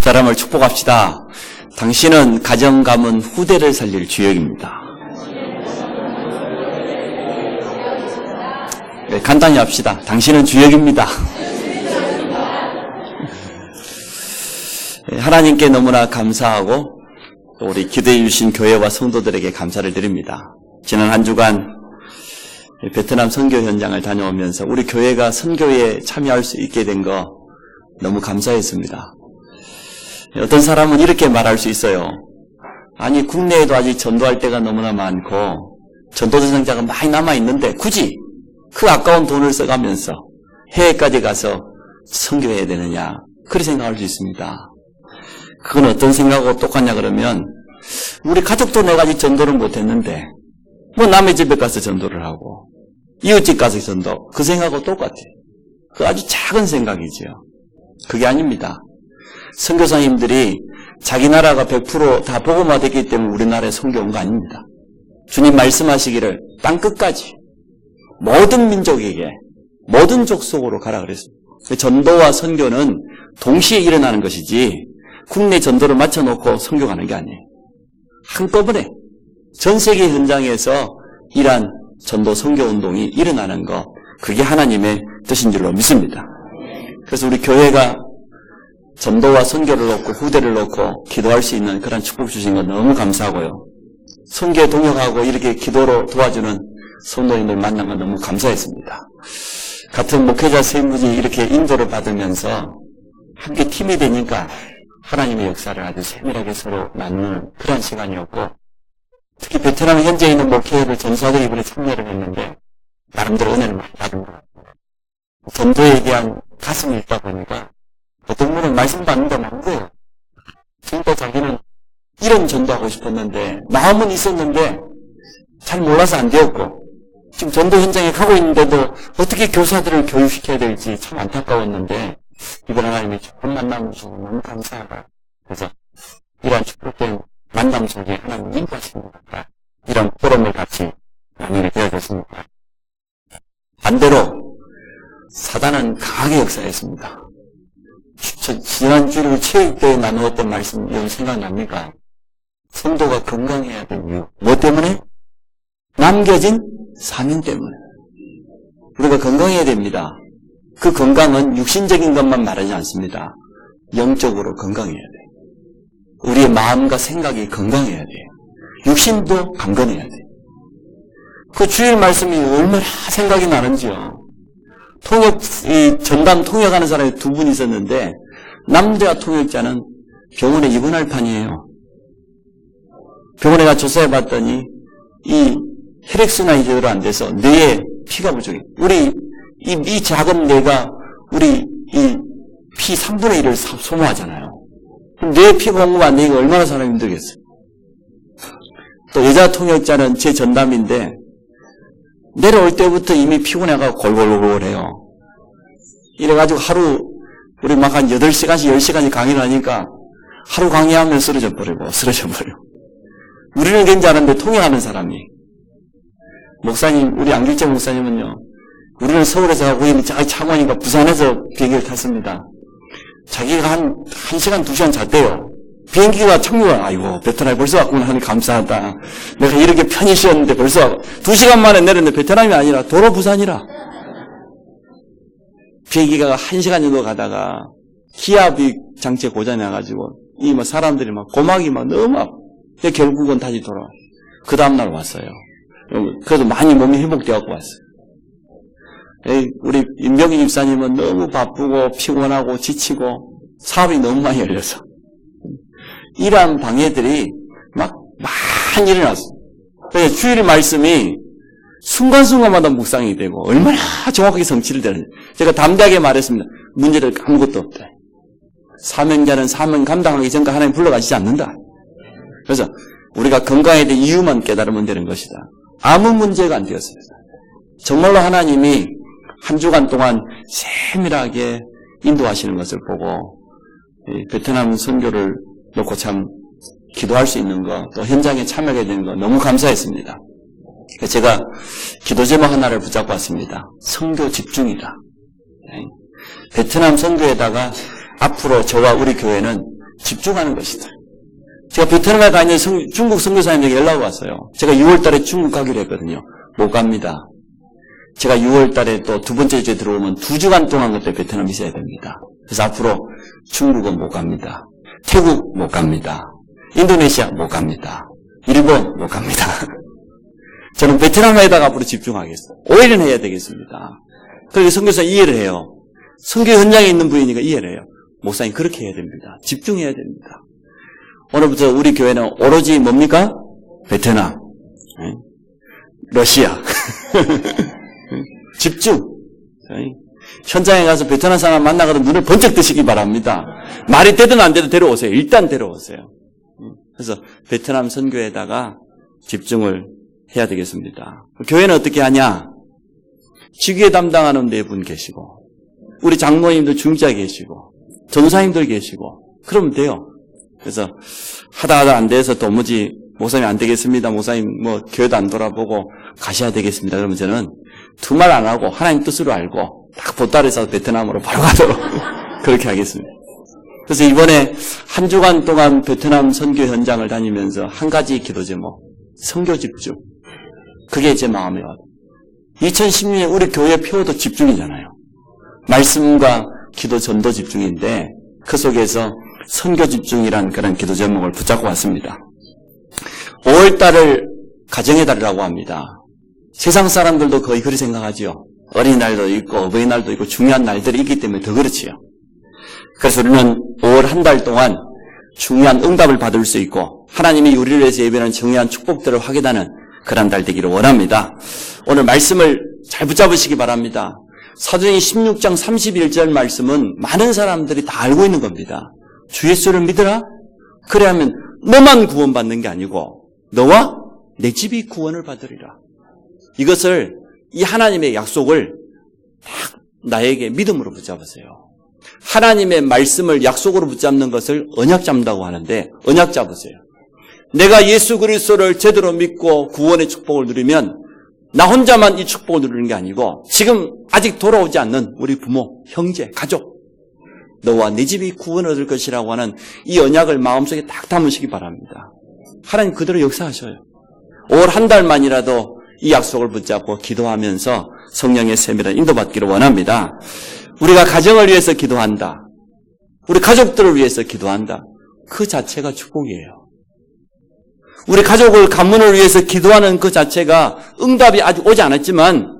사람을 축복합시다. 당신은 가정 가문 후대를 살릴 주역입니다. 네, 간단히 합시다. 당신은 주역입니다. 하나님께 너무나 감사하고 또 우리 기도해 주신 교회와 성도들에게 감사를 드립니다. 지난 한 주간 베트남 선교 현장을 다녀오면서 우리 교회가 선교에 참여할 수 있게 된 거 너무 감사했습니다. 어떤 사람은 이렇게 말할 수 있어요. 아니, 국내에도 아직 전도할 때가 너무나 많고 전도 대상자가 많이 남아있는데 굳이 그 아까운 돈을 써가면서 해외까지 가서 선교해야 되느냐, 그렇게 생각할 수 있습니다. 그건 어떤 생각하고 똑같냐 그러면, 우리 가족도 내가 아직 전도를 못했는데 뭐 남의 집에 가서 전도를 하고 이웃집 가서 전도, 그 생각하고 똑같아요. 그 아주 작은 생각이죠. 그게 아닙니다. 선교사님들이 자기 나라가 100% 다 복음화됐기 때문에 우리나라에 선교 온 거 아닙니다. 주님 말씀하시기를 땅끝까지 모든 민족에게 모든 족속으로 가라 그랬습니다. 전도와 선교는 동시에 일어나는 것이지 국내 전도를 맞춰놓고 선교 가는 게 아니에요. 한꺼번에 전 세계 현장에서 이러한 전도 선교 운동이 일어나는 것, 그게 하나님의 뜻인 줄로 믿습니다. 그래서 우리 교회가 전도와 선교를 놓고 후대를 놓고 기도할 수 있는 그런 축복 주신 건 너무 감사하고요. 선교에 동역하고 이렇게 기도로 도와주는 성도님들 만난 건 너무 감사했습니다. 같은 목회자 세 분이 이렇게 인도를 받으면서 함께 팀이 되니까 하나님의 역사를 아주 세밀하게 서로 나누는 그런 시간이었고, 특히 베트남 현지에 있는 목회를 전사들이 이번에 참여를 했는데 나름대로 은혜를 많이 받은 것 같아요. 전도에 대한 가슴이 있다 보니까 어떤 분은 말씀 받는데 많고요. 진짜 자기는 이런 전도하고 싶었는데 마음은 있었는데 잘 몰라서 안 되었고, 지금 전도 현장에 가고 있는데도 어떻게 교사들을 교육시켜야 될지 참 안타까웠는데 이번 하나님의 좋은 만남을 주셔서 너무 감사하다. 그래서 이러한 축복된 만남 속에 하나님 인도하시는 것 같다. 이런 포럼을 같이 나누게 되어졌습니다. 반대로 사단은 강하게 역사했습니다. 지난주를 체육대회 나누었던 말씀 여러분 생각납니까? 성도가 건강해야 될 이유. 뭐 때문에? 남겨진 사명 때문에. 우리가 건강해야 됩니다. 그 건강은 육신적인 것만 말하지 않습니다. 영적으로 건강해야 돼요. 우리의 마음과 생각이 건강해야 돼요. 육신도 강건해야 돼요. 그 주일 말씀이 얼마나 생각이 나는지요. 전담 통역하는 사람이 두 분 있었는데 남자 통역자는 병원에 입원할 판이에요. 병원에 가 조사해 봤더니 이 혈액순환이 제대로 안 돼서 뇌에 피가 부족해. 우리 이 작은 뇌가 우리 이 피 3분의 1을 소모하잖아요. 뇌에 피가 공급 안 되니까 얼마나 사람이 힘들겠어요. 또 여자 통역자는 제 전담인데 내려올 때부터 이미 피곤해가지고 골골골골해요. 이래가지고 하루 우리 막 한 8시간씩 10시간씩 강의를 하니까 하루 강의하면 쓰러져 버려. 우리는 괜찮은데 통역하는 사람이, 목사님, 우리 안길정 목사님은요, 우리는 서울에서 가고 있는 창원이니까 부산에서 비행기를 탔습니다. 자기가 한 1시간 2시간 잤대요. 비행기가 착륙을, 아이고 베트남에 벌써 왔구나 하니 감사하다. 내가 이렇게 편히 쉬었는데 벌써 2시간 만에 내렸는데 베트남이 아니라 도로 부산이라. 비행기가 1시간 정도 가다가 기압이 장치 고장이 나가지고 이 뭐 사람들이 막 고막이 막 너무 아파. 결국은 다시 돌아와. 그 다음날 왔어요. 그래도 많이 몸이 회복되어갖고 왔어요. 우리 임병희 집사님은 너무 바쁘고 피곤하고 지치고 사업이 너무 많이 열려서 이러한 방해들이 막 많이 일어났어요. 그래서 주일 말씀이 순간순간마다 묵상이 되고 얼마나 정확하게 성취를 되는지 제가 담대하게 말했습니다. 문제를 아무것도 없다. 사명자는 사명 감당하기 전까지 하나님 불러가시지 않는다. 그래서 우리가 건강에 대한 이유만 깨달으면 되는 것이다. 아무 문제가 안 되었습니다. 정말로 하나님이 한 주간 동안 세밀하게 인도하시는 것을 보고 베트남 선교를 놓고 참 기도할 수 있는 것, 또 현장에 참여하게 되는 것 너무 감사했습니다. 제가 기도 제목 하나를 붙잡고 왔습니다. 선교 집중이다. 베트남 선교에다가 앞으로 저와 우리 교회는 집중하는 것이다. 제가 베트남에 가 있는 중국 선교사님에게 연락이 왔어요. 제가 6월 달에 중국 가기로 했거든요. 못 갑니다. 제가 6월 달에 또 두 번째 주에 들어오면 2주간 동안 그때 베트남에 있어야 됩니다. 그래서 앞으로 중국은 못 갑니다. 태국 못 갑니다. 인도네시아 못 갑니다. 일본 못 갑니다. 저는 베트남에다가 앞으로 집중하겠어요. 5일은 해야 되겠습니다. 그렇게 선교사 이해를 해요. 선교 현장에 있는 분이니까 이해를 해요. 목사님 그렇게 해야 됩니다. 집중해야 됩니다. 오늘부터 우리 교회는 오로지 뭡니까? 베트남, 러시아. 집중. 현장에 가서 베트남 사람 만나거든 눈을 번쩍 뜨시기 바랍니다. 말이 되든 안 되든 데려오세요. 일단 데려오세요. 그래서 베트남 선교에다가 집중을 해야 되겠습니다. 교회는 어떻게 하냐? 지교회 담당하는 4분 계시고 우리 장로님들 중자 계시고 전사님들 계시고 그러면 돼요. 그래서 하다 안 돼서 도무지 목사님 안 되겠습니다. 목사님 뭐 교회도 안 돌아보고 가셔야 되겠습니다. 그러면 저는 두말 안 하고 하나님 뜻으로 알고 딱 보따리에서 베트남으로 바로 가도록 그렇게 하겠습니다. 그래서 이번에 한 주간 동안 베트남 선교 현장을 다니면서 한 가지 기도 제목, 선교 집중. 그게 제 마음에 와요. 2016년 우리 교회 표어도 집중이잖아요. 말씀과 기도 전도 집중인데 그 속에서 선교 집중이란 그런 기도 제목을 붙잡고 왔습니다. 5월달을 가정의 달이라고 합니다. 세상 사람들도 거의 그렇게 생각하지요. 어린이날도 있고 어버이날도 있고 중요한 날들이 있기 때문에 더 그렇지요. 그래서 우리는 5월 한 달 동안 중요한 응답을 받을 수 있고 하나님이 우리를 위해서 예배하는 정의한 축복들을 확인하는 그런 달 되기를 원합니다. 오늘 말씀을 잘 붙잡으시기 바랍니다. 사도행전 16장 31절 말씀은 많은 사람들이 다 알고 있는 겁니다. 주 예수를 믿으라? 그래 하면 너만 구원받는 게 아니고 너와 내 집이 구원을 받으리라. 이것을 이 하나님의 약속을 딱 나에게 믿음으로 붙잡으세요. 하나님의 말씀을 약속으로 붙잡는 것을 언약 잡는다고 하는데 언약 잡으세요. 내가 예수 그리스도를 제대로 믿고 구원의 축복을 누리면 나 혼자만 이 축복을 누리는 게 아니고 지금 아직 돌아오지 않는 우리 부모, 형제, 가족 너와 네 집이 구원을 얻을 것이라고 하는 이 언약을 마음속에 딱 담으시기 바랍니다. 하나님 그대로 역사하셔요. 5월 한 달만이라도 이 약속을 붙잡고 기도하면서 성령의 세밀한 인도받기를 원합니다. 우리가 가정을 위해서 기도한다. 우리 가족들을 위해서 기도한다. 그 자체가 축복이에요. 우리 가족을 가문을 위해서 기도하는 그 자체가 응답이 아직 오지 않았지만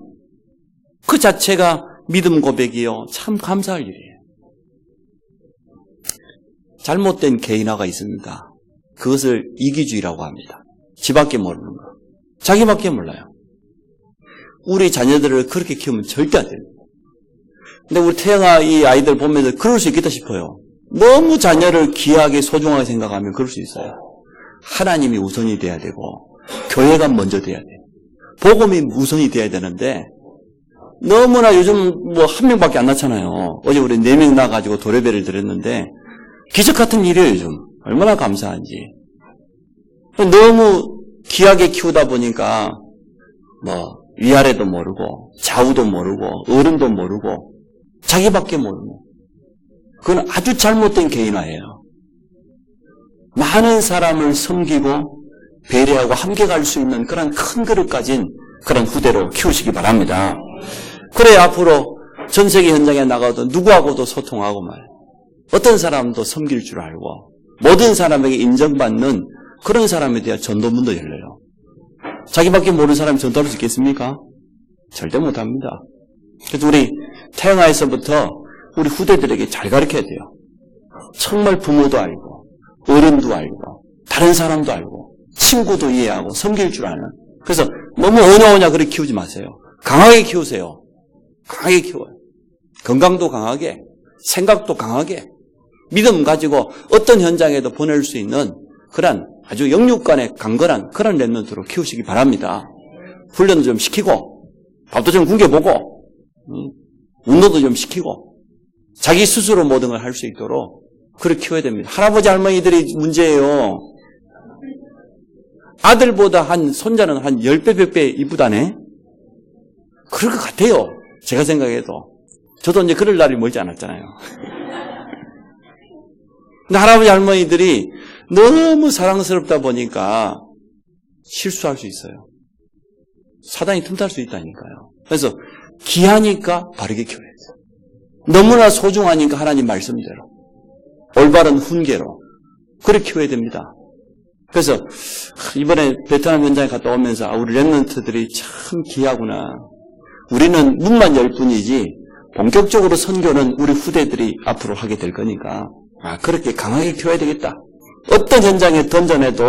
그 자체가 믿음 고백이요. 참 감사할 일이에요. 잘못된 개인화가 있습니다. 그것을 이기주의라고 합니다. 지밖에 모르는 거. 자기밖에 몰라요. 우리 자녀들을 그렇게 키우면 절대 안 됩니다. 근데 우리 태영아 이 아이들 보면서 그럴 수 있겠다 싶어요. 너무 자녀를 귀하게 소중하게 생각하면 그럴 수 있어요. 하나님이 우선이 돼야 되고 교회가 먼저 돼야 돼요. 복음이 우선이 돼야 되는데 너무나 요즘 뭐 한 명밖에 안 낳잖아요. 어제 우리 4명 낳아가지고 도래배를 드렸는데 기적 같은 일이에요 요즘. 얼마나 감사한지. 너무 귀하게 키우다 보니까 뭐 위아래도 모르고 좌우도 모르고 어른도 모르고 자기밖에 모르고 그건 아주 잘못된 개인화예요. 많은 사람을 섬기고 배려하고 함께 갈 수 있는 그런 큰 그릇 가진 그런 후대로 키우시기 바랍니다. 그래 앞으로 전 세계 현장에 나가도 누구하고도 소통하고 말이에요. 어떤 사람도 섬길 줄 알고 모든 사람에게 인정받는 그런 사람에 대한 전도문도 열려요. 자기밖에 모르는 사람이 전도할 수 있겠습니까? 절대 못합니다. 그래서 우리 태영아에서부터 우리 후대들에게 잘 가르쳐야 돼요. 정말 부모도 알고 어른도 알고 다른 사람도 알고 친구도 이해하고 섬길 줄 아는. 그래서 너무 오냐오냐 그렇게 키우지 마세요. 강하게 키우세요. 강하게 키워요. 건강도 강하게 생각도 강하게 믿음 가지고 어떤 현장에도 보낼 수 있는 그런 아주 영육간에 강건한 그런 랩런트로 키우시기 바랍니다. 훈련도 좀 시키고 밥도 좀 굶겨보고 운동도 좀 시키고 자기 스스로 모든 걸 할 수 있도록 그렇게 키워야 됩니다. 할아버지 할머니들이 문제예요. 아들보다 손자는 한 10배 100배 이쁘다네. 그럴 것 같아요. 제가 생각해도. 저도 이제 그럴 날이 멀지 않았잖아요. 근데 할아버지 할머니들이 너무 사랑스럽다 보니까 실수할 수 있어요. 사단이 틈탈 수 있다니까요. 그래서 귀하니까 바르게 키워야 돼요. 너무나 소중하니까 하나님 말씀대로 올바른 훈계로 그렇게 키워야 됩니다. 그래서 이번에 베트남 현장에 갔다 오면서 우리 랩런트들이 참 귀하구나. 우리는 문만 열 뿐이지 본격적으로 선교는 우리 후대들이 앞으로 하게 될 거니까 그렇게 강하게 키워야 되겠다. 어떤 현장에 던져내도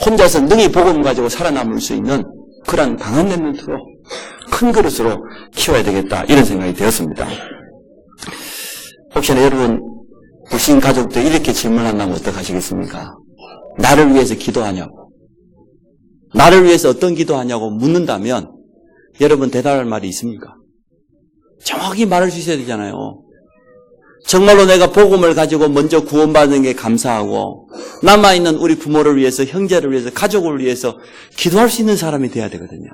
혼자서 능히 복음 가지고 살아남을 수 있는 그런 강한 랩런트로 큰 그릇으로 키워야 되겠다 이런 생각이 되었습니다. 혹시나 여러분 불신 가족들 이렇게 질문한다면 어떡하시겠습니까? 나를 위해서 기도하냐고, 나를 위해서 어떤 기도하냐고 묻는다면 여러분 대답할 말이 있습니까? 정확히 말할 수 있어야 되잖아요. 정말로 내가 복음을 가지고 먼저 구원받는 게 감사하고 남아있는 우리 부모를 위해서, 형제를 위해서, 가족을 위해서 기도할 수 있는 사람이 돼야 되거든요.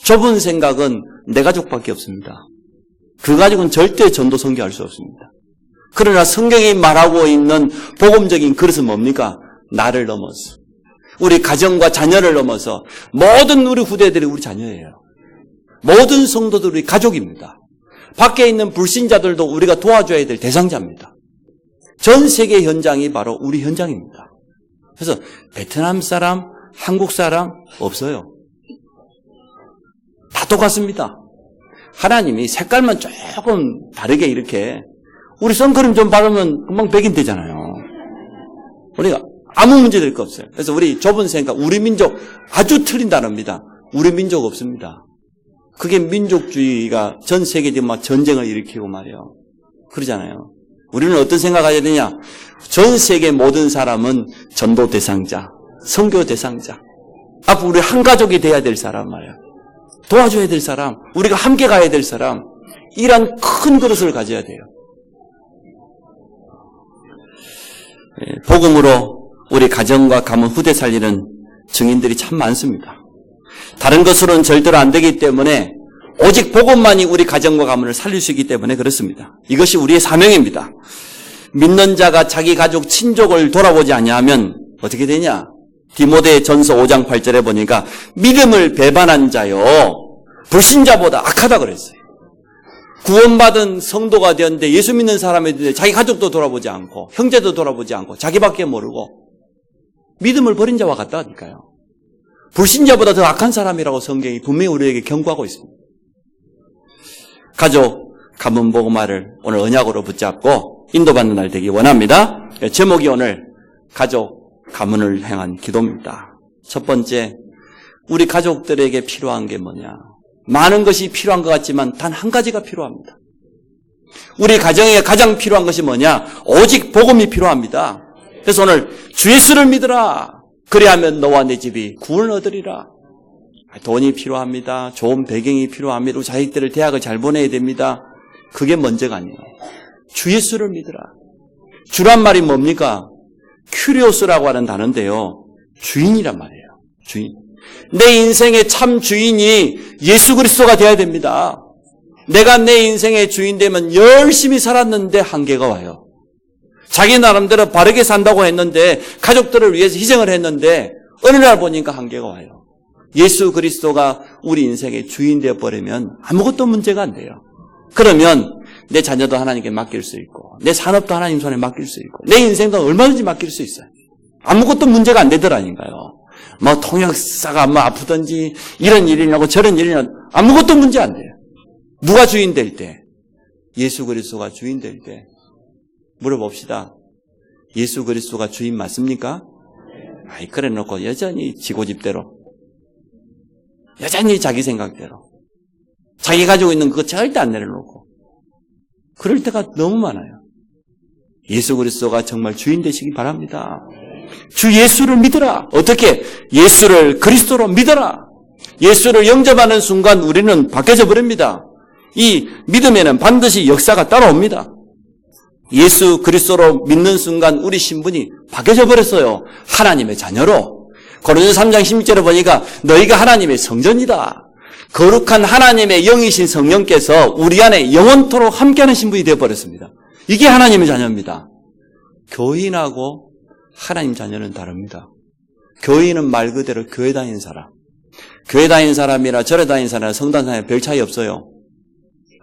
좁은 생각은 내 가족밖에 없습니다. 그 가족은 절대 전도 선교할 수 없습니다. 그러나 성경이 말하고 있는 복음적인 그릇은 뭡니까? 나를 넘어서 우리 가정과 자녀를 넘어서 모든 우리 후대들이 우리 자녀예요. 모든 성도들이 우리 가족입니다. 밖에 있는 불신자들도 우리가 도와줘야 될 대상자입니다. 전 세계 현장이 바로 우리 현장입니다. 그래서 베트남 사람, 한국 사람 없어요. 다 똑같습니다. 하나님이 색깔만 조금 다르게 이렇게 우리 선크림 좀 바르면 금방 백인 되잖아요. 우리가 아무 문제 될 거 없어요. 그래서 우리 좁은 생각, 우리 민족 아주 틀린 단어입니다. 우리 민족 없습니다. 그게 민족주의가 전 세계에 막 전쟁을 일으키고 말이에요. 그러잖아요. 우리는 어떤 생각을 해야 되냐? 전 세계 모든 사람은 전도 대상자, 선교 대상자. 앞으로 우리 한 가족이 돼야 될 사람 말이에요. 도와줘야 될 사람, 우리가 함께 가야 될 사람, 이런 큰 그릇을 가져야 돼요. 복음으로 우리 가정과 가문 후대 살리는 증인들이 참 많습니다. 다른 것으로는 절대로 안 되기 때문에 오직 복음만이 우리 가정과 가문을 살릴 수 있기 때문에 그렇습니다. 이것이 우리의 사명입니다. 믿는 자가 자기 가족, 친족을 돌아보지 아니하면 어떻게 되냐? 디모데 전서 5장 8절에 보니까 믿음을 배반한 자요 불신자보다 악하다 그랬어요. 구원받은 성도가 되었는데 예수 믿는 사람인데 자기 가족도 돌아보지 않고 형제도 돌아보지 않고 자기밖에 모르고 믿음을 버린 자와 같다니까요. 불신자보다 더 악한 사람이라고 성경이 분명히 우리에게 경고하고 있습니다. 가족, 가문 복음화를 오늘 언약으로 붙잡고 인도받는 날 되기 원합니다. 제목이 오늘 가족, 가문을 향한 기도입니다. 첫 번째, 우리 가족들에게 필요한 게 뭐냐? 많은 것이 필요한 것 같지만 단 한 가지가 필요합니다. 우리 가정에 가장 필요한 것이 뭐냐? 오직 복음이 필요합니다. 그래서 오늘 주 예수를 믿으라. 그리하면 너와 내 집이 구원을 얻으리라. 돈이 필요합니다. 좋은 배경이 필요합니다. 우리 자식들을 대학을 잘 보내야 됩니다. 그게 먼저가 아니에요. 주 예수를 믿으라. 주란 말이 뭡니까? 큐리오스라고 하는 단어인데요. 주인이란 말이에요. 주인. 내 인생의 참 주인이 예수 그리스도가 되어야 됩니다. 내가 내 인생의 주인 되면 열심히 살았는데 한계가 와요. 자기 나름대로 바르게 산다고 했는데 가족들을 위해서 희생을 했는데 어느 날 보니까 한계가 와요. 예수 그리스도가 우리 인생의 주인 되어버리면 아무것도 문제가 안 돼요. 그러면 내 자녀도 하나님께 맡길 수 있고 내 산업도 하나님 손에 맡길 수 있고 내 인생도 얼마든지 맡길 수 있어요. 아무것도 문제가 안 되더라니까요. 뭐 통역사가 뭐 아프든지 이런 일이 나고 저런 일이 나고 아무것도 문제 안 돼요. 누가 주인 될 때? 예수 그리스도가 주인 될 때. 물어봅시다. 예수 그리스도가 주인 맞습니까? 아이 그래 놓고 여전히 지고집대로 여전히 자기 생각대로 자기 가지고 있는 그거 절대 안 내려놓고 그럴 때가 너무 많아요. 예수 그리스도가 정말 주인 되시기 바랍니다. 주 예수를 믿으라. 어떻게? 예수를 그리스도로 믿어라. 예수를 영접하는 순간 우리는 바뀌어져 버립니다. 이 믿음에는 반드시 역사가 따라옵니다. 예수 그리스도로 믿는 순간 우리 신분이 바뀌어져 버렸어요. 하나님의 자녀로. 고린도서 3장 16절에 보니까 너희가 하나님의 성전이다. 거룩한 하나님의 영이신 성령께서 우리 안에 영원토록 함께하는 신분이 되어버렸습니다. 이게 하나님의 자녀입니다. 교인하고 하나님 자녀는 다릅니다. 교인은 말 그대로 교회 다니는 사람. 교회 다니는 사람이나 절에 다니는 사람이나 성당 사람이나 별 차이 없어요.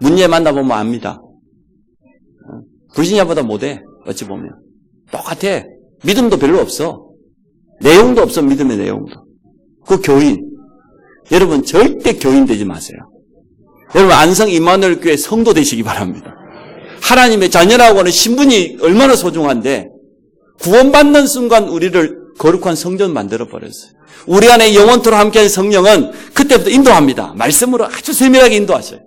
문제 만나보면 압니다. 불신자보다 못해. 어찌 보면. 똑같아. 믿음도 별로 없어. 내용도 없어. 믿음의 내용도. 그 교인. 여러분 절대 교인 되지 마세요. 여러분 안성 임마누엘 교회 성도 되시기 바랍니다. 하나님의 자녀라고 하는 신분이 얼마나 소중한데 구원받는 순간 우리를 거룩한 성전 만들어버렸어요. 우리 안에 영원토록 함께하는 성령은 그때부터 인도합니다. 말씀으로 아주 세밀하게 인도하셔요.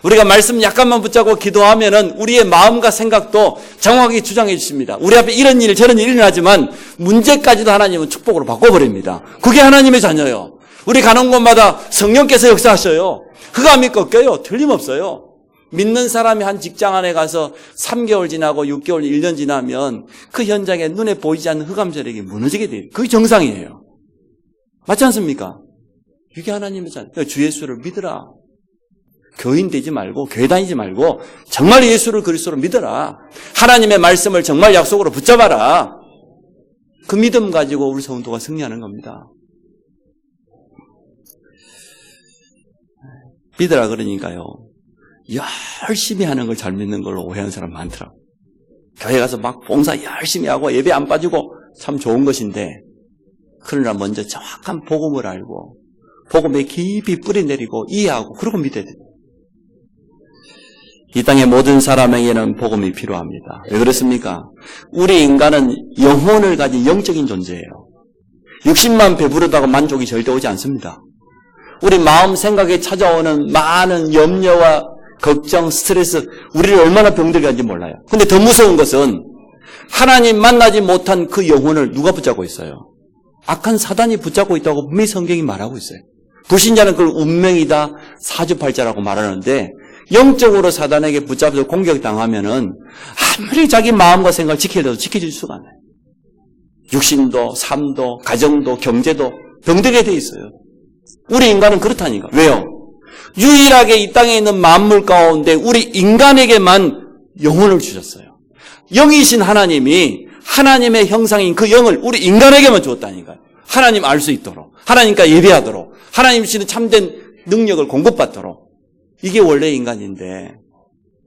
우리가 말씀 약간만 붙잡고 기도하면은 우리의 마음과 생각도 정확하게 주장해 주십니다. 우리 앞에 이런 일 저런 일이 일어나지만 문제까지도 하나님은 축복으로 바꿔버립니다. 그게 하나님의 자녀예요. 우리 가는 곳마다 성령께서 역사하셔요. 흑암이 꺾여요. 틀림없어요. 믿는 사람이 한 직장 안에 가서 3개월 지나고 6개월, 1년 지나면 그 현장에 눈에 보이지 않는 흑암 세력이 무너지게 돼요. 그게 정상이에요. 맞지 않습니까? 이게 하나님의 자녀. 주 예수를 믿으라. 교인 되지 말고 교회 다니지 말고 정말 예수를 그리스도로 믿어라. 하나님의 말씀을 정말 약속으로 붙잡아라. 그 믿음 가지고 우리 성도가 승리하는 겁니다. 믿으라 그러니까요. 열심히 하는 걸 잘 믿는 걸로 오해하는 사람 많더라고요. 교회 가서 막 봉사 열심히 하고 예배 안 빠지고 참 좋은 것인데 그러나 먼저 정확한 복음을 알고 복음에 깊이 뿌리내리고 이해하고 그러고 믿어야 돼요. 이 땅의 모든 사람에게는 복음이 필요합니다. 왜 그렇습니까? 우리 인간은 영혼을 가진 영적인 존재예요. 60만 배부르다고 만족이 절대 오지 않습니다. 우리 마음 생각에 찾아오는 많은 염려와 걱정, 스트레스, 우리를 얼마나 병들게 하는지 몰라요. 근데 더 무서운 것은 하나님 만나지 못한 그 영혼을 누가 붙잡고 있어요? 악한 사단이 붙잡고 있다고 분명히 성경이 말하고 있어요. 불신자는 그걸 운명이다, 사주팔자라고 말하는데 영적으로 사단에게 붙잡혀서 공격당하면은 아무리 자기 마음과 생각을 지키려도 지켜질 수가 없어요. 육신도, 삶도, 가정도, 경제도 병들게 돼 있어요. 우리 인간은 그렇다니까. 왜요? 유일하게 이 땅에 있는 만물 가운데 우리 인간에게만 영혼을 주셨어요. 영이신 하나님이 하나님의 형상인 그 영을 우리 인간에게만 주었다니까요. 하나님 알 수 있도록, 하나님과 예배하도록, 하나님 주시는 참된 능력을 공급받도록. 이게 원래 인간인데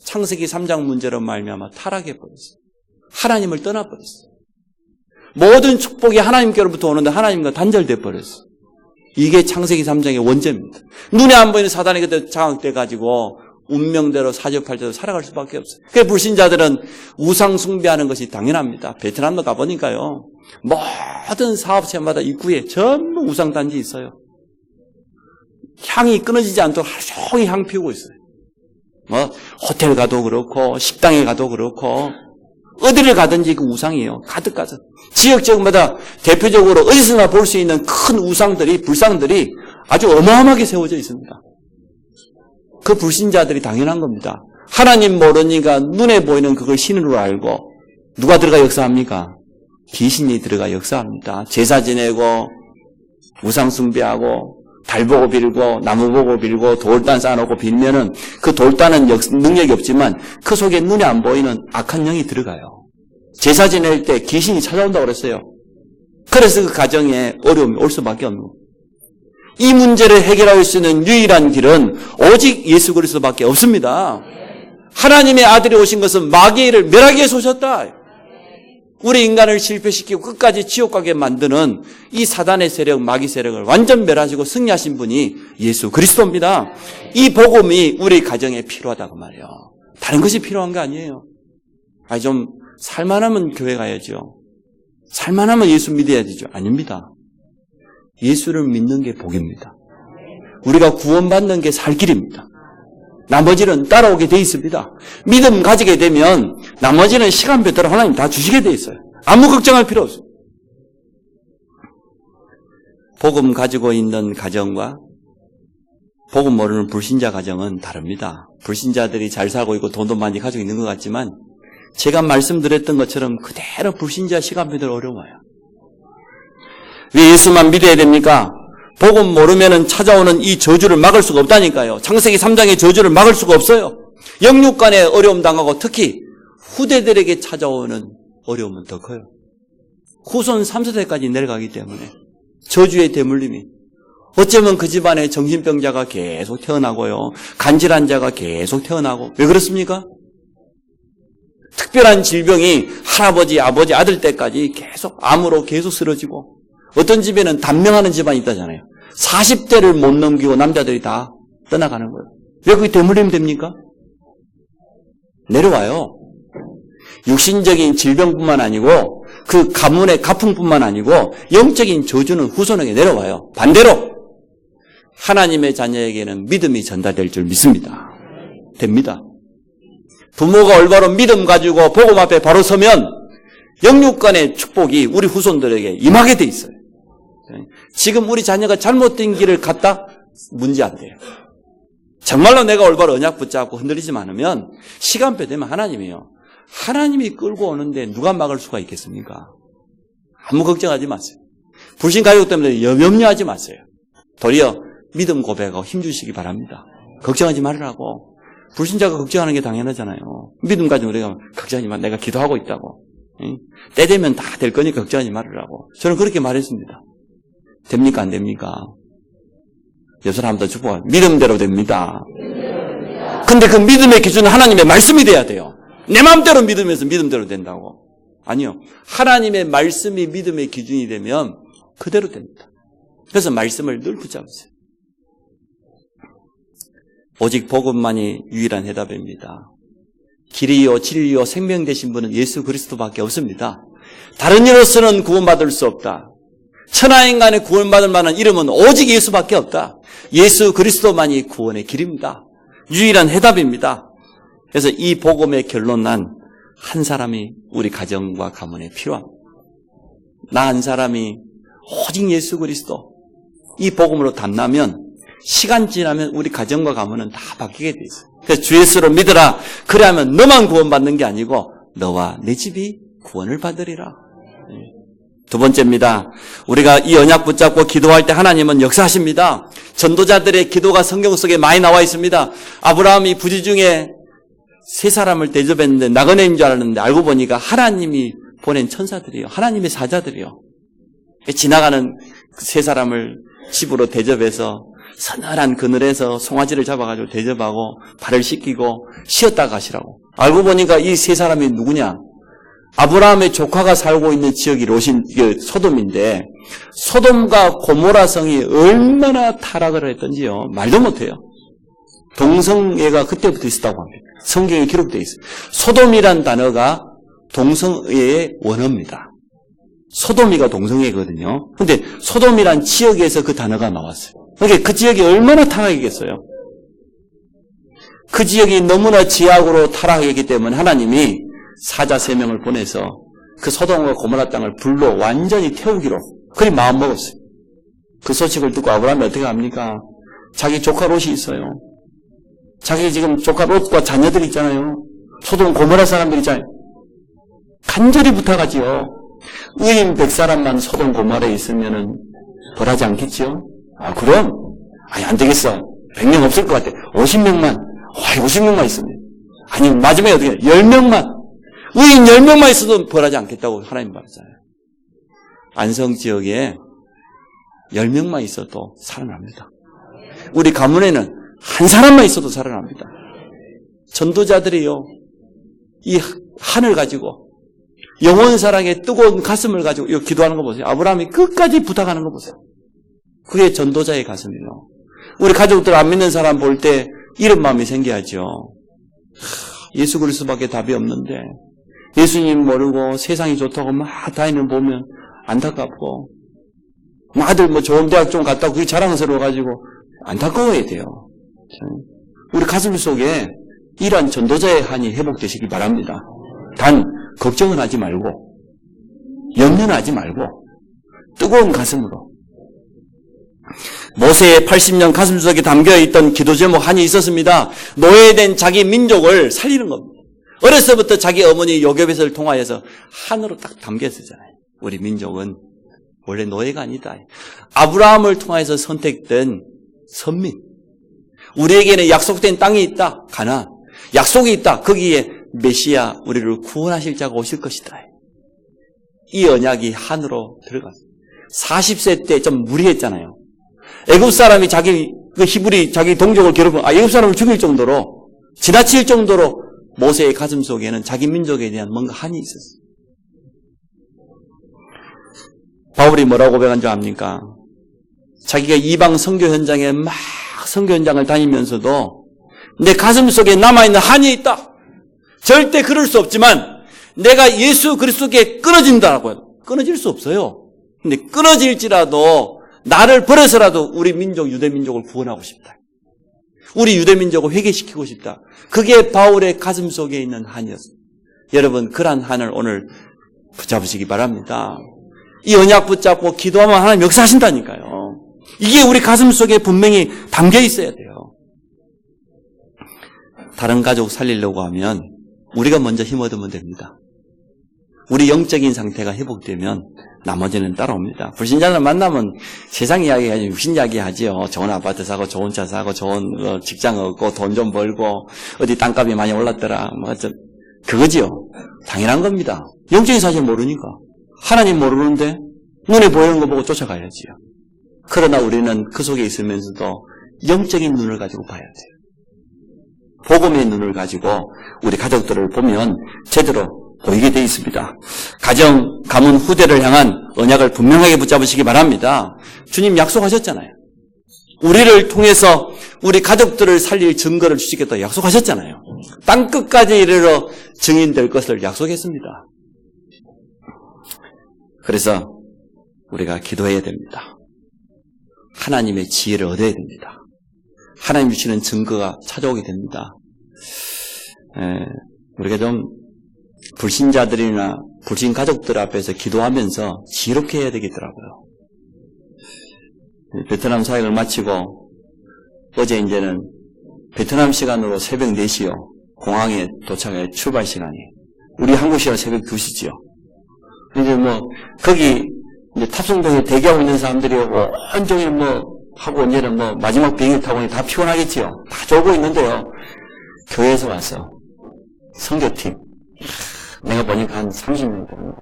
창세기 3장 문제로 말미암아 타락해버렸어요. 하나님을 떠나버렸어요. 모든 축복이 하나님께로부터 오는데 하나님과 단절돼 버렸어요. 이게 창세기 3장의 원죄입니다. 눈에 안 보이는 사단이 그때 장악돼가지고 운명대로 사주팔자로 살아갈 수밖에 없어요. 그래서 불신자들은 우상 숭배하는 것이 당연합니다. 베트남도 가보니까요. 모든 사업체마다 입구에 전부 우상단지 있어요. 향이 끊어지지 않도록 하루 종일 향 피우고 있어요. 호텔 가도 그렇고 식당에 가도 그렇고 어디를 가든지 그 우상이에요. 가득 가득. 지역마다 대표적으로 어디서나 볼 수 있는 큰 우상들이, 불상들이 아주 어마어마하게 세워져 있습니다. 그 불신자들이 당연한 겁니다. 하나님 모르니까 눈에 보이는 그걸 신으로 알고 누가 들어가 역사합니까? 귀신이 들어가 역사합니다. 제사 지내고 우상 숭배하고 달 보고 빌고 나무 보고 빌고 돌단 쌓아놓고 빌면은 그 돌단은 능력이 없지만 그 속에 눈에 안 보이는 악한 영이 들어가요. 제사 지낼 때 귀신이 찾아온다고 그랬어요. 그래서 그 가정에 어려움이 올 수밖에 없는 거예요. 이 문제를 해결할 수 있는 유일한 길은 오직 예수 그리스도밖에 없습니다. 하나님의 아들이 오신 것은 마귀를 멸하기 위해서 오셨다. 우리 인간을 실패시키고 끝까지 지옥 가게 만드는 이 사단의 세력, 마귀 세력을 완전 멸하시고 승리하신 분이 예수 그리스도입니다. 이 복음이 우리 가정에 필요하다고 말이에요. 다른 것이 필요한 거 아니에요. 좀 살만하면 교회 가야죠. 살만하면 예수 믿어야 되죠. 아닙니다. 예수를 믿는 게 복입니다. 우리가 구원받는 게 살 길입니다. 나머지는 따라오게 돼 있습니다. 믿음 가지게 되면 나머지는 시간표대로 하나님 다 주시게 돼 있어요. 아무 걱정할 필요 없어요. 복음 가지고 있는 가정과 복음 모르는 불신자 가정은 다릅니다. 불신자들이 잘 살고 있고 돈도 많이 가지고 있는 것 같지만 제가 말씀드렸던 것처럼 그대로 불신자 시간표대로 어려워요. 왜 예수만 믿어야 됩니까? 복음 모르면은 찾아오는 이 저주를 막을 수가 없다니까요. 창세기 3장의 저주를 막을 수가 없어요. 영육간에 어려움 당하고 특히 후대들에게 찾아오는 어려움은 더 커요. 후손 3세대까지 내려가기 때문에 저주의 대물림이 어쩌면 그 집안에 정신병자가 계속 태어나고요. 간질환 자가 계속 태어나고. 왜 그렇습니까? 특별한 질병이 할아버지, 아버지, 아들 때까지 계속 암으로 계속 쓰러지고 어떤 집에는 단명하는 집안이 있다잖아요. 40대를 못 넘기고 남자들이 다 떠나가는 거예요. 왜 그게 대물림 됩니까? 내려와요. 육신적인 질병뿐만 아니고 그 가문의 가풍뿐만 아니고 영적인 저주는 후손에게 내려와요. 반대로 하나님의 자녀에게는 믿음이 전달될 줄 믿습니다. 됩니다. 부모가 올바로 믿음 가지고 복음 앞에 바로 서면 영육간의 축복이 우리 후손들에게 임하게 돼 있어요. 지금 우리 자녀가 잘못된 길을 갔다? 문제 안 돼요. 정말로 내가 올바로 언약 붙잡고 흔들리지 않으면 시간표 되면 하나님이요. 하나님이 끌고 오는데 누가 막을 수가 있겠습니까? 아무 걱정하지 마세요. 불신 가족 때문에 염려하지 마세요. 도리어 믿음 고백하고 힘주시기 바랍니다. 걱정하지 말으라고. 불신자가 걱정하는 게 당연하잖아요. 믿음 가지고 우리가 걱정하지 마. 내가 기도하고 있다고. 때 되면 다 될 거니까 걱정하지 말으라고. 저는 그렇게 말했습니다. 됩니까? 안 됩니까? 옆 사람도 축복하고 믿음대로 됩니다. 근데 그 믿음의 기준은 하나님의 말씀이 돼야 돼요. 내 마음대로 믿으면서 믿음대로 된다고. 아니요. 하나님의 말씀이 믿음의 기준이 되면 그대로 됩니다. 그래서 말씀을 늘 붙잡으세요. 오직 복음만이 유일한 해답입니다. 길이요 진리요 생명 되신 분은 예수 그리스도밖에 없습니다. 다른 이로서는 구원받을 수 없다. 천하인간의 구원받을 만한 이름은 오직 예수밖에 없다. 예수 그리스도만이 구원의 길입니다. 유일한 해답입니다. 그래서 이 복음의 결론 난 한 사람이 우리 가정과 가문에 필요합니다. 나 한 사람이 오직 예수 그리스도 이 복음으로 담나면 시간 지나면 우리 가정과 가문은 다 바뀌게 돼 있어요. 그래서 주 예수를 믿으라. 그래야면 너만 구원받는 게 아니고 너와 내 집이 구원을 받으리라. 두 번째입니다. 우리가 이 언약 붙잡고 기도할 때 하나님은 역사하십니다. 전도자들의 기도가 성경 속에 많이 나와 있습니다. 아브라함이 부지 중에 세 사람을 대접했는데 나그네인 줄 알았는데 알고 보니까 하나님이 보낸 천사들이요. 하나님의 사자들이요. 지나가는 세 사람을 집으로 대접해서 서늘한 그늘에서 송아지를 잡아가지고 대접하고 발을 씻기고 쉬었다 가시라고. 알고 보니까 이 세 사람이 누구냐? 아브라함의 조카가 살고 있는 지역이 소돔인데 소돔과 고모라 성이 얼마나 타락을 했던지요. 말도 못해요. 동성애가 그때부터 있었다고 합니다. 성경에 기록되어 있어요. 소돔이란 단어가 동성애의 원어입니다. 소돔이가 동성애거든요. 그런데 소돔이란 지역에서 그 단어가 나왔어요. 그러니까 그 지역이 얼마나 타락했겠어요. 그 지역이 너무나 지악으로 타락했기 때문에 하나님이 사자 3명을 보내서 그 소돔과 고모라 땅을 불로 완전히 태우기로 그리 마음먹었어요. 그 소식을 듣고 아브라함이 어떻게 합니까? 자기 조카 롯이 있어요. 자기 지금 조카 롯과 자녀들이 있잖아요. 소돔 고모라 사람들이 있잖아요. 간절히 부탁하지요. 의인 100사람만 소돔 고모라에 있으면은 벌하지 않겠지요? 아, 그럼? 아니, 안 되겠어. 100명 없을 것 같아. 50명만. 50명만 있으면. 아니, 마지막에 어떻게 해? 10명만. 의인 10명만 있어도 벌하지 않겠다고 하나님 말했잖아요. 안성 지역에 10명만 있어도 살아납니다. 우리 가문에는 한 사람만 있어도 살아납니다. 전도자들이요, 이 한을 가지고 영원 사랑의 뜨거운 가슴을 가지고 이거 기도하는 거 보세요. 아브라함이 끝까지 부탁하는 거 보세요. 그게 전도자의 가슴이에요. 우리 가족들 안 믿는 사람 볼 때 이런 마음이 생겨야죠. 예수 그리스도밖에 답이 없는데 예수님 모르고 세상이 좋다고 막 다니는 보면 안타깝고 아들 좋은 대학 좀 갔다고 그게 자랑스러워가지고 안타까워야 돼요. 우리 가슴 속에 이러한 전도자의 한이 회복되시기 바랍니다. 단 걱정은 하지 말고 염려는 하지 말고 뜨거운 가슴으로 모세의 80년 가슴속에 담겨있던 기도 제목 한이 있었습니다. 노예된 자기 민족을 살리는 겁니다. 어려서부터 자기 어머니 요괴벳을 통하여서 한으로 딱 담겼었잖아요. 우리 민족은 원래 노예가 아니다. 아브라함을 통하여서 선택된 선민. 우리에게는 약속된 땅이 있다. 가나안. 약속이 있다. 거기에 메시아 우리를 구원하실 자가 오실 것이다. 이 언약이 한으로 들어갔어요. 40세 때 좀 무리했잖아요. 애굽 사람이 그 히브리 자기 동족을 애굽 사람을 죽일 정도로, 지나칠 정도로 모세의 가슴 속에는 자기 민족에 대한 뭔가 한이 있었어요. 바울이 뭐라고 고백한 줄 압니까? 자기가 이방 선교 현장에 막 선교 현장을 다니면서도 내 가슴 속에 남아있는 한이 있다. 절대 그럴 수 없지만 내가 예수 그리스도께 끊어진다라고요. 끊어질 수 없어요. 근데 끊어질지라도 나를 버려서라도 우리 민족, 유대민족을 구원하고 싶다. 우리 유대민족을 회개시키고 싶다. 그게 바울의 가슴 속에 있는 한이었어요. 여러분, 그러한 한을 오늘 붙잡으시기 바랍니다. 이 언약 붙잡고 기도하면 하나님 역사하신다니까요. 이게 우리 가슴 속에 분명히 담겨 있어야 돼요. 다른 가족 살리려고 하면 우리가 먼저 힘 얻으면 됩니다. 우리 영적인 상태가 회복되면 나머지는 따라옵니다. 불신자를 만나면 세상 이야기 아니고 육신 이야기 하지요. 좋은 아파트 사고 좋은 차 사고 좋은 직장 얻고 돈 좀 벌고 어디 땅값이 많이 올랐더라. 그거지요. 당연한 겁니다. 영적인 사실 모르니까. 하나님 모르는데 눈에 보이는 거 보고 쫓아가야지요. 그러나 우리는 그 속에 있으면서도 영적인 눈을 가지고 봐야 돼요. 복음의 눈을 가지고 우리 가족들을 보면 제대로 보이게 되어 있습니다. 가정, 가문, 후대를 향한 언약을 분명하게 붙잡으시기 바랍니다. 주님 약속하셨잖아요. 우리를 통해서 우리 가족들을 살릴 증거를 주시겠다 약속하셨잖아요. 땅끝까지 이르러 증인될 것을 약속했습니다. 그래서 우리가 기도해야 됩니다. 하나님의 지혜를 얻어야 됩니다. 하나님 주시는 증거가 찾아오게 됩니다. 우리가 좀 불신자들이나 불신 가족들 앞에서 기도하면서 지혜롭게 해야 되겠더라고요. 베트남 사역을 마치고 어제 이제는 베트남 시간으로 새벽 4시요. 공항에 도착해 출발 시간이. 우리 한국 시간 새벽 2시지요. 이제 거기 이제 탑승동에 대기하고 있는 사람들이 온종일 하고 이제는 마지막 비행기 타고 다 피곤하겠지요. 다 졸고 있는데요. 교회에서 와서 선교팀. 내가 보니까 한 30명 됩니다.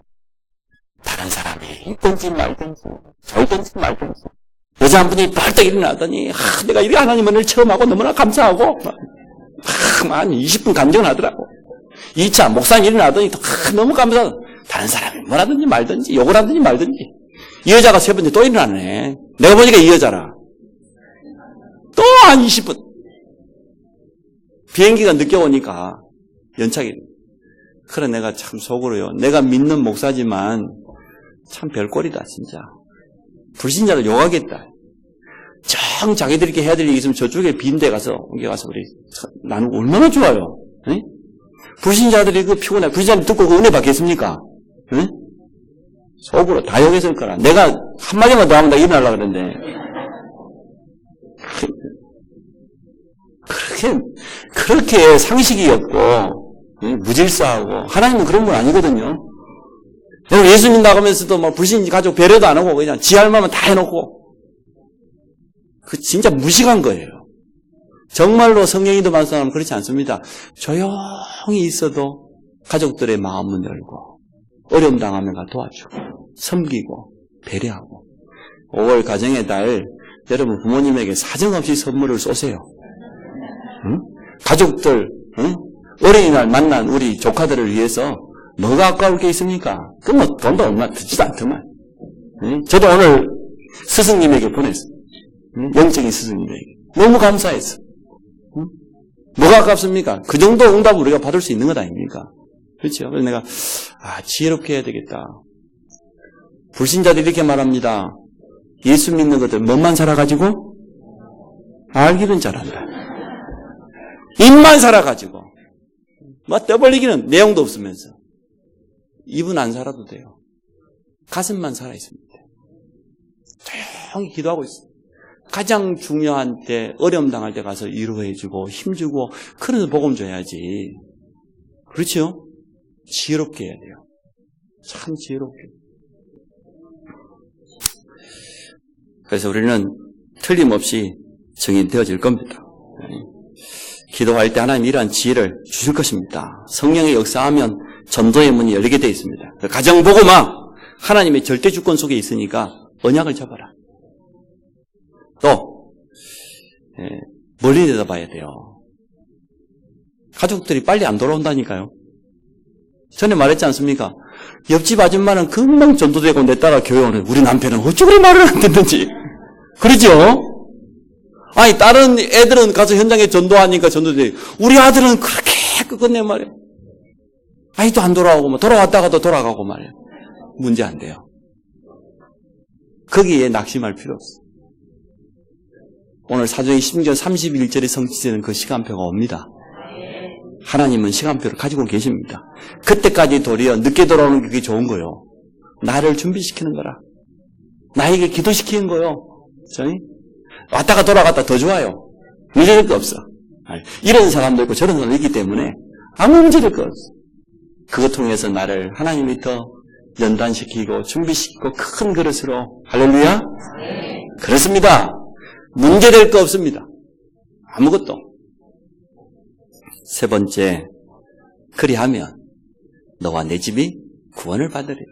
다른 사람이 있든지 말든지 졸든지 말든지 여자 한 분이 벌떡 일어나더니 내가 이 하나님 은혜를 처음 하고 너무나 감사하고 한 20분 감정하더라고. 2차 목사님 일어나더니 너무 감사하고 다른 사람이 뭐라든지 말든지 욕을 하든지 말든지 이 여자가 세 번째 또 일어나네. 내가 보니까 이 여자라. 또 한 20분. 비행기가 늦게 오니까 연착이. 그래 내가 참 속으로요. 내가 믿는 목사지만 참 별꼴이다 진짜. 불신자들 욕하겠다. 정 자기들끼리 해야 될 일이 있으면 저쪽에 빈데 가서 옮겨가서 우리 나누고 얼마나 좋아요. 응? 불신자들이 피곤해. 불신자들 듣고 은혜 받겠습니까? 응? 속으로 다 욕했을 거라. 내가 한마디만 더 하면 나 일어나려고 그랬는데. 그렇게 상식이 없고, 무질서하고, 하나님은 그런 분 아니거든요. 예수 믿는다고 하면서도 불신 가지고 배려도 안 하고, 그냥 지 할 말만 다 해놓고. 그 진짜 무식한 거예요. 정말로 성령이도 말씀하면 그렇지 않습니다. 조용히 있어도 가족들의 마음은 열고, 어려움 당하면 가 도와주고, 섬기고, 배려하고. 5월 가정의 달, 여러분 부모님에게 사정없이 선물을 쏘세요. 응? 가족들, 응? 어린이날 만난 우리 조카들을 위해서 뭐가 아까울 게 있습니까? 그럼 돈도 얼마 듣지도 않더만. 응? 저도 오늘 스승님에게 보냈어요. 응? 영적인 스승님에게. 너무 감사했어. 응? 뭐가 아깝습니까? 그 정도 응답을 우리가 받을 수 있는 것 아닙니까? 그렇죠? 그래서 내가 지혜롭게 해야 되겠다. 불신자들이 이렇게 말합니다. 예수 믿는 것들 뭐만 살아가지고? 알기는 잘한다. 입만 살아가지고 떠벌리기는 내용도 없으면서 입은 안 살아도 돼요. 가슴만 살아있습니다. 조용히 기도하고 있어요. 가장 중요한 때 어려움 당할 때 가서 위로해주고 힘주고 그래서 복음 줘야지. 그렇죠? 지혜롭게 해야 돼요. 참 지혜롭게. 그래서 우리는 틀림없이 증인되어질 겁니다. 기도할 때 하나님 이러한 지혜를 주실 것입니다. 성령의 역사하면 전도의 문이 열리게 되어 있습니다. 가정복음화, 하나님의 절대 주권 속에 있으니까 언약을 잡아라. 또 멀리 내다봐야 돼요. 가족들이 빨리 안 돌아온다니까요. 전에 말했지 않습니까? 옆집 아줌마는 금방 전도되고 내 따라 교회 오는 우리 남편은 어찌 그리 말을 안 듣는지. 그러죠? 아니 다른 애들은 가서 현장에 전도하니까 전도돼. 우리 아들은 그렇게 끝내 말이에요. 아이도 안 돌아오고 뭐 돌아왔다가도 돌아가고 말이에요. 문제 안 돼요. 거기에 낙심할 필요 없어. 오늘 사도행전 10장 31절에 성취되는 그 시간표가 옵니다. 하나님은 시간표를 가지고 계십니다. 그때까지 도리어 늦게 돌아오는 게 그게 좋은 거요. 나를 준비시키는 거라. 나에게 기도시키는 거요. 왔다가 돌아갔다 더 좋아요. 문제될 거 없어. 이런 사람도 있고 저런 사람도 있기 때문에 아무 문제될 거 없어. 그것 통해서 나를 하나님이 더 연단시키고 준비시키고 큰 그릇으로 할렐루야? 그렇습니다. 문제될 거 없습니다. 아무것도. 세 번째, 그리하면 너와 내 집이 구원을 받으리라.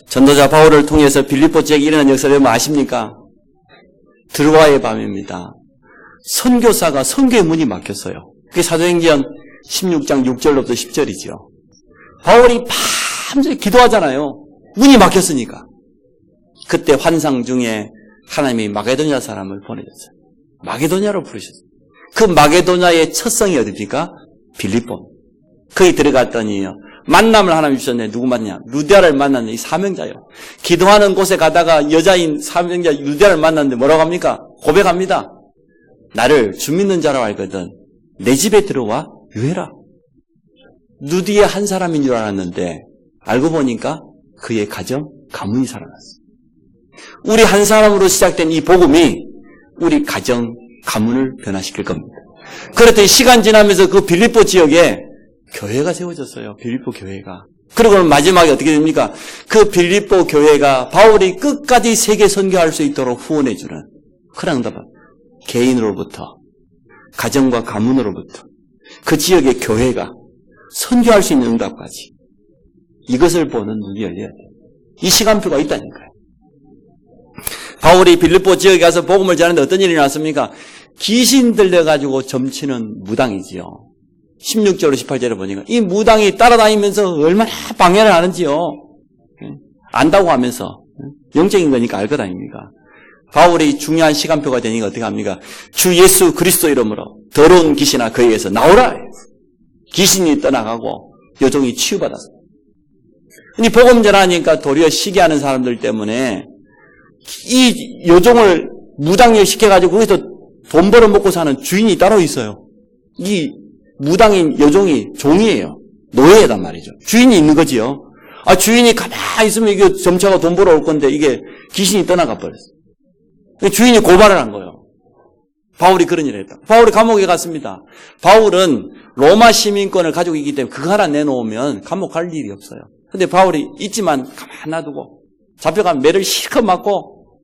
전도자 바울을 통해서 빌립보 지역에 일어난 역사를 여러분 아십니까? 드로아의 밤입니다. 선교사가 선교의 문이 막혔어요. 그게 사도행전 16장 6절로부터 10절이죠. 바울이 밤새 기도하잖아요. 문이 막혔으니까. 그때 환상 중에 하나님이 마게도냐 사람을 보내줬어요. 마게도냐로 부르셨어요. 그 마게도냐의 첫 성이 어디입니까? 빌립보. 거기 들어갔더니요. 만남을 하나님 주셨네. 누구 만났냐? 루디아를 만났는데 이 사명자요. 기도하는 곳에 가다가 여자인 사명자 루디아를 만났는데 뭐라고 합니까? 고백합니다. 나를 주 믿는 자라고 알거든. 내 집에 들어와 유해라. 루디아 한 사람인 줄 알았는데 알고 보니까 그의 가정, 가문이 살아났어요. 우리 한 사람으로 시작된 이 복음이 우리 가정, 가문을 변화시킬 겁니다. 그랬더니 시간 지나면서 그 빌립보 지역에 교회가 세워졌어요. 빌립보 교회가. 그리고 마지막에 어떻게 됩니까? 그 빌립보 교회가 바울이 끝까지 세계 선교할 수 있도록 후원해주는 그런 응답을 개인으로부터 가정과 가문으로부터 그 지역의 교회가 선교할 수 있는 응답까지 이것을 보는 눈이 열려야 돼요. 이 시간표가 있다니까요. 바울이 빌립보 지역에 가서 복음을 전하는데 어떤 일이 났습니까? 귀신 들려가지고 점치는 무당이지요. 16절로 18절에 보니까 이 무당이 따라다니면서 얼마나 방해를 하는지요. 안다고 하면서 영적인 거니까 알 것 아닙니까? 바울이 중요한 시간표가 되니까 어떻게 합니까? 주 예수 그리스도 이름으로 더러운 귀신아 그에게서 나오라. 귀신이 떠나가고 여종이 치유받았어요. 이 복음 전하니까 도리어 시기하는 사람들 때문에 이 여종을 무당일 시켜가지고 거기서 돈 벌어먹고 사는 주인이 따로 있어요. 이 무당인 여종이 종이에요. 노예단 말이죠. 주인이 있는 거지요. 주인이 가만히 있으면 이게 점차가 돈 벌어올 건데 이게 귀신이 떠나가 버렸어요. 주인이 고발을 한 거예요. 바울이 그런 일을 했다. 바울이 감옥에 갔습니다. 바울은 로마 시민권을 가지고 있기 때문에 그거 하나 내놓으면 감옥 갈 일이 없어요. 근데 바울이 있지만 가만 놔두고 잡혀가면 매를 실컷 맞고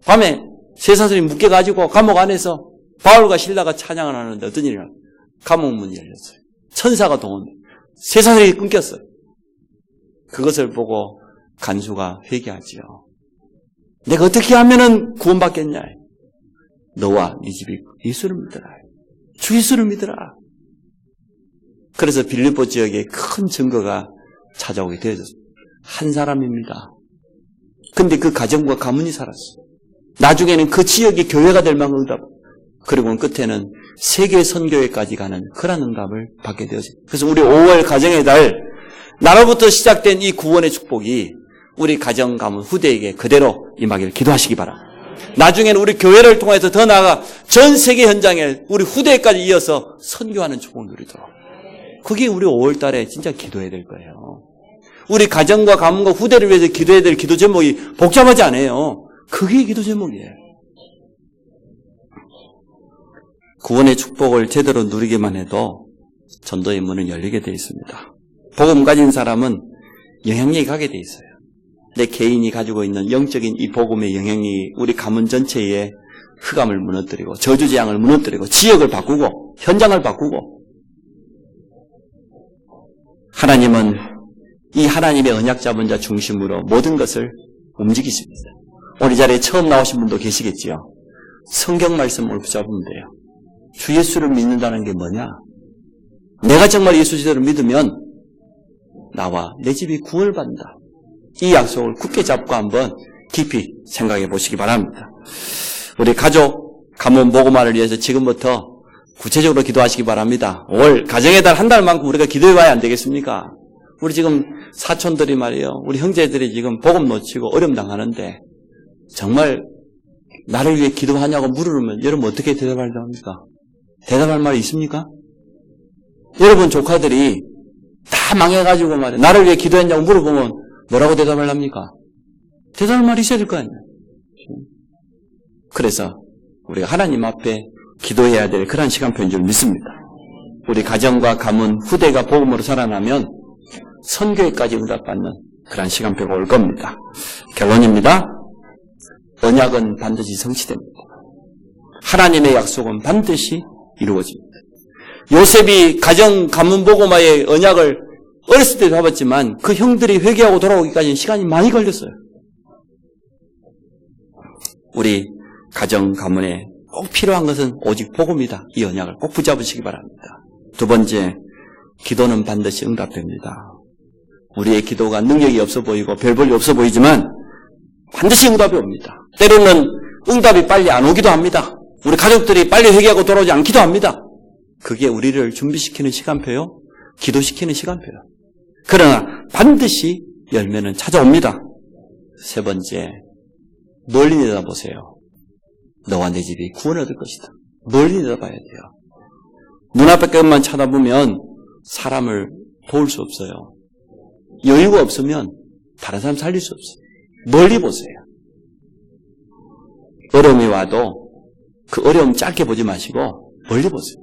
밤에 쇠사슬이 묶여가지고 감옥 안에서 바울과 실라가 찬양을 하는데 어떤 일이 일어나요? 감옥 문이 열렸어요. 천사가 동원돼 쇠사슬이 끊겼어요. 그것을 보고 간수가 회개하지요. 내가 어떻게 하면은 구원받겠냐? 너와 네 집이 예수를 믿어라. 주 예수를 믿어라. 그래서 빌립보 지역에 큰 증거가 찾아오게 되어졌습니다. 한 사람입니다. 근데 그 가정과 가문이 살았어요. 나중에는 그 지역이 교회가 될 만큼 응답. 그리고 끝에는 세계 선교회까지 가는 그런 응답을 받게 되었습니다. 그래서 우리 5월 가정의 달, 나로부터 시작된 이 구원의 축복이 우리 가정, 가문, 후대에게 그대로 임하기를 기도하시기 바랍니다. 나중에는 우리 교회를 통해서 더 나아가 전 세계 현장에 우리 후대까지 이어서 선교하는 축복을 누리도록. 그게 우리 5월 달에 진짜 기도해야 될 거예요. 우리 가정과 가문과 후대를 위해서 기도해야 될 기도 제목이 복잡하지 않아요. 그게 기도 제목이에요. 구원의 축복을 제대로 누리기만 해도 전도의 문은 열리게 되어 있습니다. 복음 가진 사람은 영향력이 가게 되어 있어요. 내 개인이 가지고 있는 영적인 이 복음의 영향력이 우리 가문 전체에 흑암을 무너뜨리고 저주재앙을 무너뜨리고 지역을 바꾸고 현장을 바꾸고 하나님은 이 하나님의 언약 잡은 자 중심으로 모든 것을 움직이십니다. 오늘 이 자리에 처음 나오신 분도 계시겠지요. 성경 말씀을 붙잡으면 돼요. 주 예수를 믿는다는 게 뭐냐? 내가 정말 예수 제대로 믿으면 나와 내 집이 구원을 받는다. 이 약속을 굳게 잡고 한번 깊이 생각해 보시기 바랍니다. 우리 가족 가문 복음화를 위해서 지금부터 구체적으로 기도하시기 바랍니다. 올 가정의 달 한 달만큼 우리가 기도해 봐야 안 되겠습니까? 우리 지금 사촌들이 말이에요. 우리 형제들이 지금 복음 놓치고 어려움 당하는데 정말 나를 위해 기도하냐고 물으면 여러분 어떻게 대답하려고 합니까? 대답할 말이 있습니까? 여러분 조카들이 다 망해가지고 말이에요. 나를 위해 기도했냐고 물어보면 뭐라고 대답을 합니까? 대답할 말이 있어야 될 거 아니에요. 그래서 우리가 하나님 앞에 기도해야 될 그런 시간표인 줄 믿습니다. 우리 가정과 가문, 후대가 복음으로 살아나면 선교회까지 응답받는 그런 시간표가 올 겁니다. 결론입니다. 언약은 반드시 성취됩니다. 하나님의 약속은 반드시 이루어집니다. 요셉이 가정 가문 복음화의 언약을 어렸을 때 잡았지만 그 형들이 회개하고 돌아오기까지는 시간이 많이 걸렸어요. 우리 가정 가문에 꼭 필요한 것은 오직 복음이다. 이 언약을 꼭 붙잡으시기 바랍니다. 두 번째, 기도는 반드시 응답됩니다. 우리의 기도가 능력이 없어 보이고 별 볼이 없어 보이지만 반드시 응답이 옵니다. 때로는 응답이 빨리 안 오기도 합니다. 우리 가족들이 빨리 회개하고 돌아오지 않기도 합니다. 그게 우리를 준비시키는 시간표요. 기도시키는 시간표요. 그러나 반드시 열매는 찾아옵니다. 세 번째, 멀리 내다보세요. 너와 내 집이 구원 얻을 것이다. 멀리 내다봐야 돼요. 눈앞의 것만 쳐다보면 사람을 도울 수 없어요. 여유가 없으면 다른 사람 살릴 수 없어요. 멀리 보세요. 어려움이 와도 그 어려움 짧게 보지 마시고 멀리 보세요.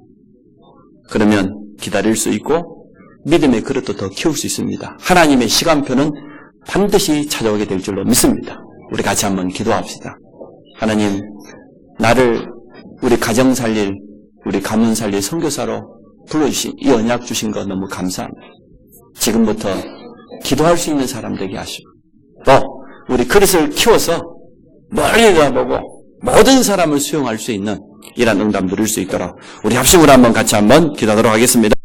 그러면 기다릴 수 있고 믿음의 그릇도 더 키울 수 있습니다. 하나님의 시간표는 반드시 찾아오게 될 줄로 믿습니다. 우리 같이 한번 기도합시다. 하나님, 나를 우리 가정 살릴, 우리 가문 살릴 선교사로 불러주신 이 언약 주신 거 너무 감사합니다. 지금부터 기도할 수 있는 사람 되게 하시고 또 우리 그릇을 키워서 멀리 내다보고 모든 사람을 수용할 수 있는 이런 응답 누릴 수 있도록 우리 합심으로 한번 같이 한번 기도하도록 하겠습니다.